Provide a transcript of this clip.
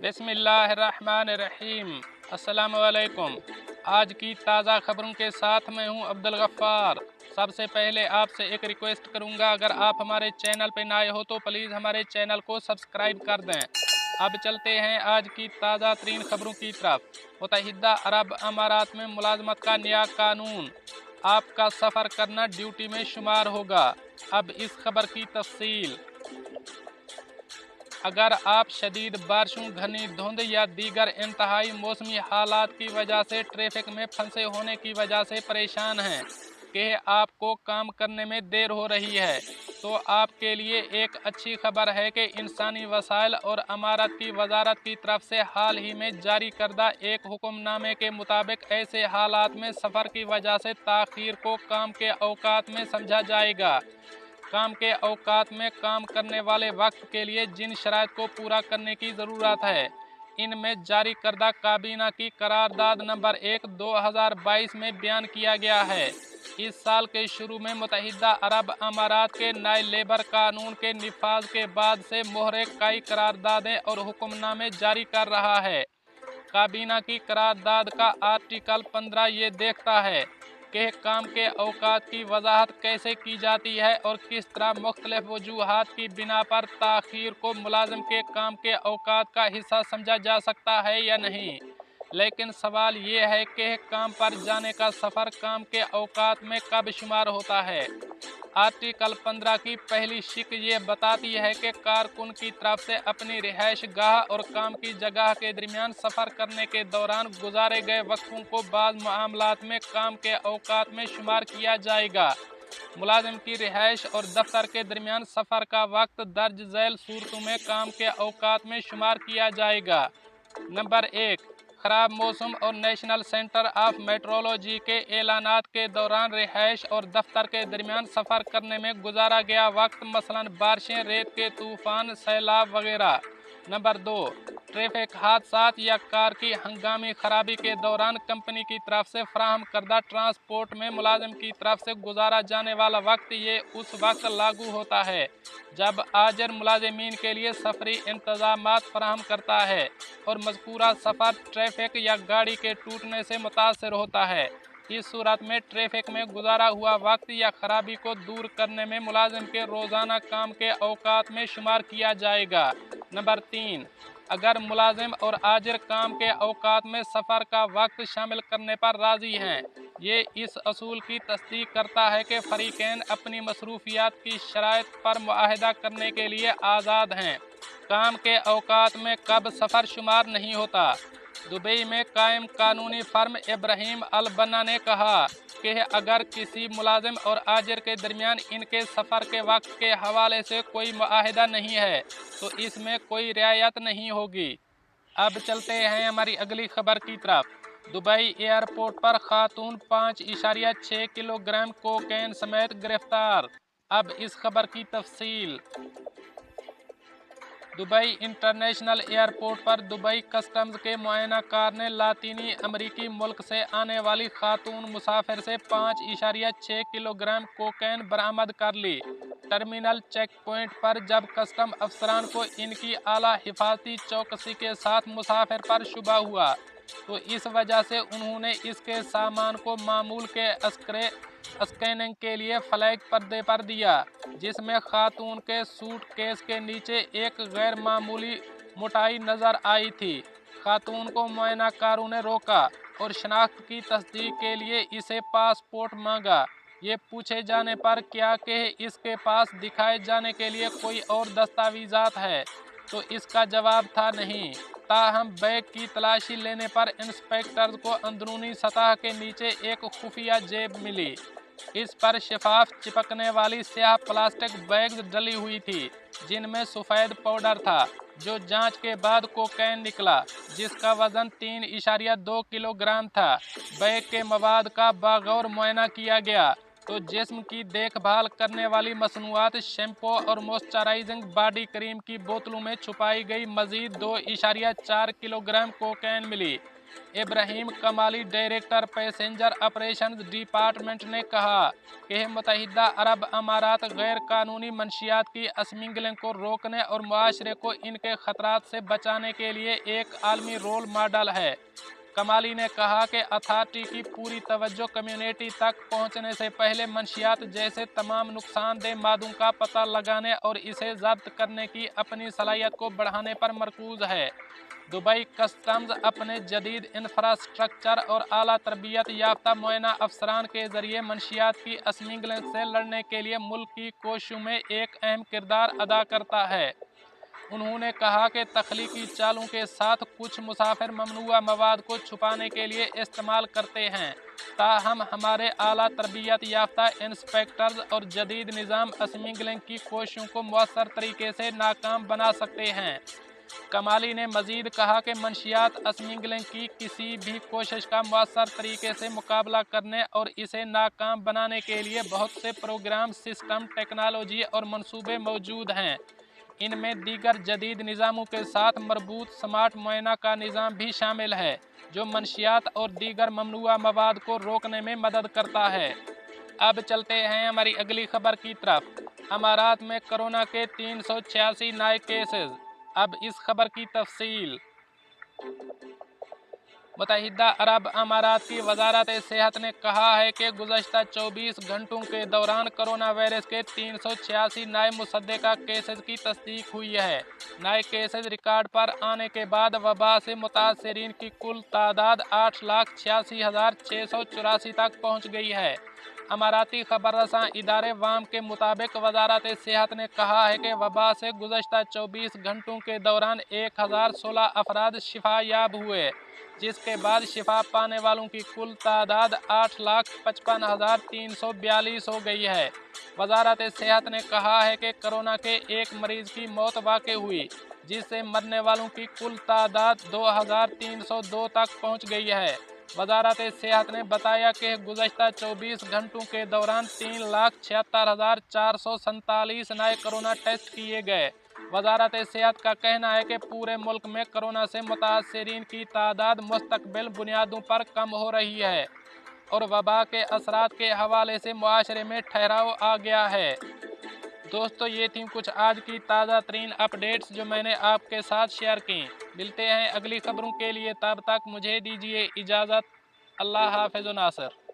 बिस्मिल्लाहिर्रहमानिर्रहीम। अस्सलामुअलैकुम। आज की ताज़ा खबरों के साथ मैं हूं अब्दुल गफ्फार। सबसे पहले आपसे एक रिक्वेस्ट करूंगा, अगर आप हमारे चैनल पर नए हो तो प्लीज़ हमारे चैनल को सब्सक्राइब कर दें। अब चलते हैं आज की ताज़ा तरीन खबरों की तरफ। मुत्तहिदा अरब अमारात में मुलाजमत का नया कानून, आपका सफ़र करना ड्यूटी में शुमार होगा। अब इस खबर की तफसील। अगर आप शदीद बारिशों, घनी धुंध या दीगर इंतहाई मौसमी हालात की वजह से ट्रैफिक में फंसे होने की वजह से परेशान हैं कि आपको काम करने में देर हो रही है, तो आपके लिए एक अच्छी खबर है कि इंसानी वसाइल और अमारत की वजारत की तरफ से हाल ही में जारी करदा एक हुक्मनामे के मुताबिक ऐसे हालात में सफ़र की वजह से ताख़ीर को काम के औकात में समझा जाएगा। काम के औकात में काम करने वाले वक्त के लिए जिन शराइत को पूरा करने की ज़रूरत है, इनमें जारी करदा काबीना की करारदाद नंबर 1 2022 में बयान किया गया है। इस साल के शुरू में मुत्तहिदा अरब अमारात के नए लेबर कानून के निफाज के बाद से मोहरे कई करारदादें और हुक्मनामे जारी कर रहा है। काबीना की करारदाद का आर्टिकल 15 ये देखता है कि काम के औकात की वजाहत कैसे की जाती है और किस तरह मुख्तलिफ वजूहात की बिना पर ताख़ीर को मुलाजिम के काम के औकात का हिस्सा समझा जा सकता है या नहीं। लेकिन सवाल ये है कि काम पर जाने का सफ़र काम के औकात में कब शुमार होता है। आर्टिकल 15 की पहली शिक ये बताती है कि कारकुन की तरफ से अपनी रिहाइश गाह और काम की जगह के दरमियान सफ़र करने के दौरान गुजारे गए वक्फों को बाज़ मामलात में काम के औकात में शुमार किया जाएगा। मुलाजिम की रिहाइश और दफ्तर के दरमियान सफ़र का वक्त दर्ज झैल सूरतों में काम के औकात में शुमार किया जाएगा। नंबर 1, ख़राब मौसम और नेशनल सेंटर ऑफ मेट्रोलॉजी के ऐलानात के दौरान रिहाइश और दफ्तर के दरमियान सफ़र करने में गुजारा गया वक्त, मसलन बारिशें, रेत के तूफ़ान, सैलाब वगैरह। नंबर 2, ट्रैफिक हादसात या कार की हंगामी खराबी के दौरान कंपनी की तरफ से फराहम करदा ट्रांसपोर्ट में मुलाजिम की तरफ से गुजारा जाने वाला वक्त, ये उस वक्त लागू होता है जब आजर मुलाजिमीन के लिए सफरी इंतजामात फराहम करता है और मज़कूरा सफ़र ट्रैफिक या गाड़ी के टूटने से मुतासर होता है। इस सूरत में ट्रैफिक में गुजारा हुआ वक्त या खराबी को दूर करने में मुलाजिम के रोज़ाना काम के औकात में शुमार किया जाएगा। नंबर 3, अगर मुलाजिम और आजिर काम के औकात में सफ़र का वक्त शामिल करने पर राज़ी हैं, ये इस असूल की तस्दीक करता है कि फ़रीक़ैन अपनी मसरूफियात की शराइत पर मुआहदा करने के लिए आज़ाद हैं। काम के औकात में कब सफ़र शुमार नहीं होता। दुबई में कायम कानूनी फर्म इब्राहिम अल बन्ना ने कहा कि अगर किसी मुलाजिम और आजिर के दरमियान इनके सफ़र के वक्त के हवाले से कोई मुआहदा नहीं है तो इसमें कोई रियायत नहीं होगी। अब चलते हैं हमारी अगली खबर की तरफ। दुबई एयरपोर्ट पर खातून 5.6 किलोग्राम कोकेन समेत गिरफ्तार। अब इस खबर की तफसील। दुबई इंटरनेशनल एयरपोर्ट पर दुबई कस्टम्स के मुआयना कार ने लातीनी अमरीकी मुल्क से आने वाली खातून मुसाफिर से 5.6 किलोग्राम कोकेन बरामद कर ली। टर्मिनल चेक पॉइंट पर जब कस्टम अफसरान को इनकी आला हिफाजती चौकसी के साथ मुसाफिर पर शुबा हुआ तो इस वजह से उन्होंने इसके सामान को मामूल के स्कैनिंग के लिए फ्लैग पर्दे पर दिया, जिसमें खातून के सूट केस के नीचे एक गैर मामूली मोटाई नज़र आई थी। खातून को मुआयनाकारों ने रोका और शनाख्त की तस्दीक के लिए इसे पासपोर्ट मांगा। ये पूछे जाने पर क्या कि इसके पास दिखाए जाने के लिए कोई और दस्तावेज़ात है, तो इसका जवाब था नहीं। ताहम बैग की तलाशी लेने पर इंस्पेक्टर्स को अंदरूनी सतह के नीचे एक खुफिया जेब मिली। इस पर शफाफ चिपकने वाली स्याह प्लास्टिक बैग्स डली हुई थी, जिनमें सफ़ेद पाउडर था, जो जांच के बाद कोकेन निकला, जिसका वज़न 3.2 किलोग्राम था। बैग के मवाद का बागौर मुआयना किया गया तो जिस्म की देखभाल करने वाली मसनूआत, शैम्पू और मॉइस्चराइजिंग बॉडी क्रीम की बोतलों में छुपाई गई मज़ीद 2.4 किलोग्राम कोकेन मिली। इब्राहिम कमाली, डायरेक्टर पैसेंजर ऑपरेशंस डिपार्टमेंट ने कहा कि मुत्तहिदा अरब अमारात गैर कानूनी मंशियात की स्मगलिंग को रोकने और मुआशरे को इनके खतरात से बचाने के लिए एक आलमी रोल मॉडल है। कमाली ने कहा कि अथॉरिटी की पूरी तवज्जो कम्युनिटी तक पहुंचने से पहले मंशियात जैसे तमाम नुकसानदेह मादों का पता लगाने और इसे जब्त करने की अपनी सलाहियत को बढ़ाने पर मरकूज है। दुबई कस्टम्स अपने जदीद इंफ्रास्ट्रक्चर और आला तरबियत याफ्ता मुआयना अफसरान के जरिए मंशियात की स्मगलिंग से लड़ने के लिए मुल्क की कोशिशों में एक अहम किरदार अदा करता है। उन्होंने कहा कि तख्लीकी चालों के साथ कुछ मुसाफिर ममनुआ मवाद को छुपाने के लिए इस्तेमाल करते हैं, ताहम हमारे आला तरबियत याफ्ता इंस्पेक्टर्स और जदीद निज़ाम स्मगलिंग की कोशिशों को मौसर तरीके से नाकाम बना सकते हैं। कमाली ने मजीद कहा कि मंशियात स्मगलिंग की किसी भी कोशिश का मौसर तरीके से मुकाबला करने और इसे नाकाम बनाने के लिए बहुत से प्रोग्राम, सिस्टम, टेक्नोलॉजी और मंसूबे मौजूद हैं। इनमें दीगर जदीद निज़ामों के साथ मरबूत स्मार्ट मुआयना का निज़ाम भी शामिल है, जो मंशियात और दीगर ममनुआ मवाद को रोकने में मदद करता है। अब चलते हैं हमारी अगली खबर की तरफ। अमारात में कोरोना के 386 नए केसेस। अब इस खबर की तफसील। मुत्तहिदा अरब अमारात की वजारत सेहत ने कहा है कि गुज़श्ता 24 घंटों के दौरान कोरोना वायरस के 386 नए मुसद्दका केसेस की तस्दीक हुई है। नए केसेस रिकॉर्ड पर आने के बाद वबा से मुतासरीन की कुल तादाद 8,86,684 तक पहुँच गई है। अमाराती खबररसां इदारे वाम के मुताबिक वजारत सेहत ने कहा है कि वबा से गुज़श्ता 24 घंटों के दौरान 1016 अफराद शिफा याब हुए, जिसके बाद शिफा पाने वालों की कुल तादाद 8,55,342 हो गई है। वजारत सेहत ने कहा है कि कोरोना के एक मरीज़ की मौत वाक़ हुई, जिससे मरने वालों की कुल तादाद 2,302 तक पहुँच गई है। वजारत सेहत ने बताया कि गुज़श्ता 24 घंटों के दौरान 3,76,447 नए कोरोना टेस्ट किए गए। वजारत सेहत का कहना है कि पूरे मुल्क में कोरोना से मुतासरीन की तादाद मुस्तकबिल बुनियादों पर कम हो रही है और वबा के असरात के हवाले से मुआशरे में ठहराव आ गया है। दोस्तों, ये थी कुछ आज की ताज़ा तरीन अपडेट्स जो मैंने आपके साथ शेयर की। मिलते हैं अगली खबरों के लिए, तब तक मुझे दीजिए इजाज़त। अल्लाह हाफ़िज़ नासिर।